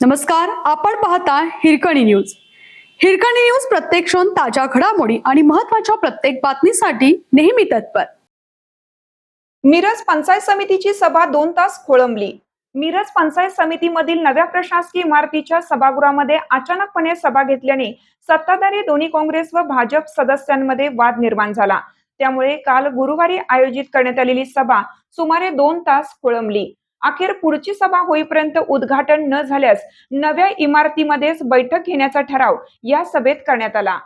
नमस्कार, आपण पाहता हिरकणी न्यूज. हिरकणी न्यूज प्रत्येक क्षण ताज्या घडामोडी आणि महत्त्वाच्या प्रत्येक बातमीसाठी नेहमी तत्पर. मिरज पंचायत समितीची सभा 2 तास खोळंबली. मिरज पंचायत समितीमधील नव्या प्रशासकीय इमारतीच्या सभागृहामध्ये अचानकपणे सभा घेतल्याने सत्ताधारी दोन्ही काँग्रेस व भाजप सदस्यांमध्ये वाद निर्माण झाला. त्यामुळे काल गुरुवारी आयोजित करण्यात आलेली सभा सुमारे 2 तास खोळंबली. अखेर पुढची सभा होईपर्यंत उद्घाटन न झाल्यास नव्या इमारतीमध्येच बैठक घेण्याचा ठराव या सभेत करण्यात आला.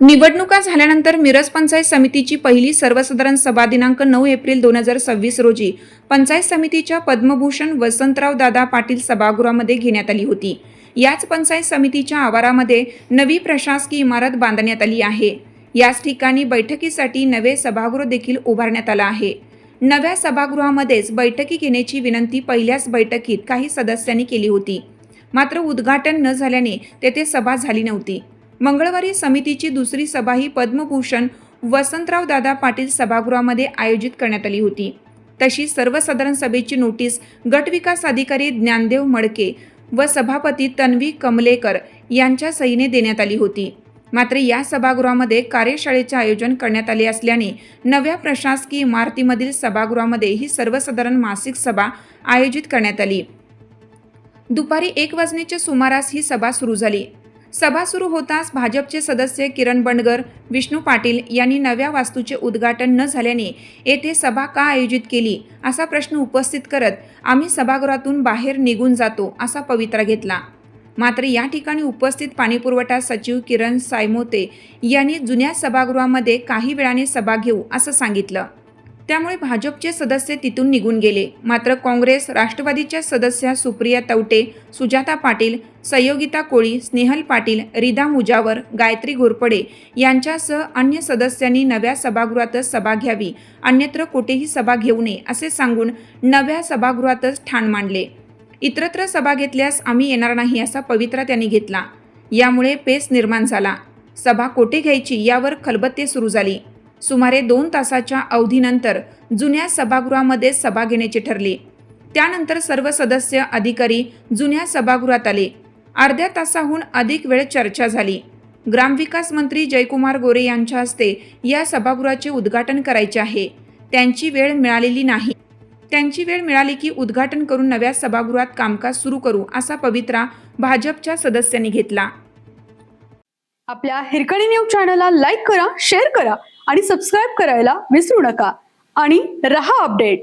निवडणुका झाल्यानंतर मिरज पंचायत समितीची पहिली सर्वसाधारण सभा दिनांक 9 एप्रिल 2026 रोजी पंचायत समितीच्या पद्मभूषण वसंतराव दादा पाटील सभागृहामध्ये घेण्यात आली होती. याच पंचायत समितीच्या आवारामध्ये नवी प्रशासकीय इमारत बांधण्यात आली आहे. याच ठिकाणी बैठकीसाठी नवे सभागृह देखील उभारण्यात आलं आहे. नव्या सभागृहामध्येच बैठकी घेण्याची विनंती पहिल्याच बैठकीत काही सदस्यांनी केली होती. मात्र उद्घाटन न झाल्याने तेथे सभा झाली नव्हती. मंगळवारी समितीची दुसरी सभा ही पद्मभूषण वसंतराव दादा पाटील सभागृहामध्ये आयोजित करण्यात आली होती. तशी सर्वसाधारण सभेची नोटीस गटविकास अधिकारी ज्ञानदेव मडके व सभापती तन्वी कमलेकर यांच्या सहीने देण्यात आली होती. मात्र या सभागृहामध्ये कार्यशाळेचे आयोजन करण्यात आले असल्याने नव्या प्रशासकीय इमारतीमधील सभागृहामध्ये ही सर्वसाधारण मासिक सभा आयोजित करण्यात आली. दुपारी 1 वाजण्याच्या सुमारास ही सभा सुरू झाली. सभा सुरू होताच भाजपचे सदस्य किरण बंडगर, विष्णू पाटील यांनी नव्या वास्तूचे उद्घाटन न झाल्याने येथे सभा का आयोजित केली असा प्रश्न उपस्थित करत आम्ही सभागृहातून बाहेर निघून जातो असा पवित्रा घेतला. मात्र या ठिकाणी उपस्थित पाणीपुरवठा सचिव किरण सायमोते यांनी जुन्या सभागृहामध्ये काही वेळाने सभा घेऊ असं सांगितलं. त्यामुळे भाजपचे सदस्य तिथून निघून गेले. मात्र काँग्रेस, राष्ट्रवादीच्या सदस्या सुप्रिया तवटे, सुजाता पाटील, संयोगिता कोळी, स्नेहल पाटील, रिदा मुजावर, गायत्री घोरपडे यांच्यासह अन्य सदस्यांनी नव्या सभागृहातच सभा घ्यावी, अन्यत्र कुठेही सभा घेऊ नये असे सांगून नव्या सभागृहातच ठाण मांडले. इतरत्र सभा घेतल्यास आम्ही येणार नाही असा पवित्रा त्यांनी घेतला. यामुळे पेच निर्माण झाला. सभा कोठे घ्यायची यावर खलबत्ते सुरू झाली. सुमारे 2 तासाच्या अवधीनंतर जुन्या सभागृहामध्ये सभा घेण्याचे ठरले. त्यानंतर सर्व सदस्य अधिकारी जुन्या सभागृहात आले. अर्ध्या तासाहून अधिक वेळ चर्चा झाली. ग्रामविकास मंत्री जयकुमार गोरे यांच्या हस्ते या सभागृहाचे उद्घाटन करायचे आहे. त्यांची वेळ मिळाली की उद्घाटन करून नव्या सभागृहात कामकाज सुरू करू असा पवित्रा भाजपच्या सदस्यांनी घेतला. आपल्या हिरकणी न्यूज चॅनलला लाईक करा, शेअर करा आणि सबस्क्राईब करायला विसरू नका आणि रहा अपडेट.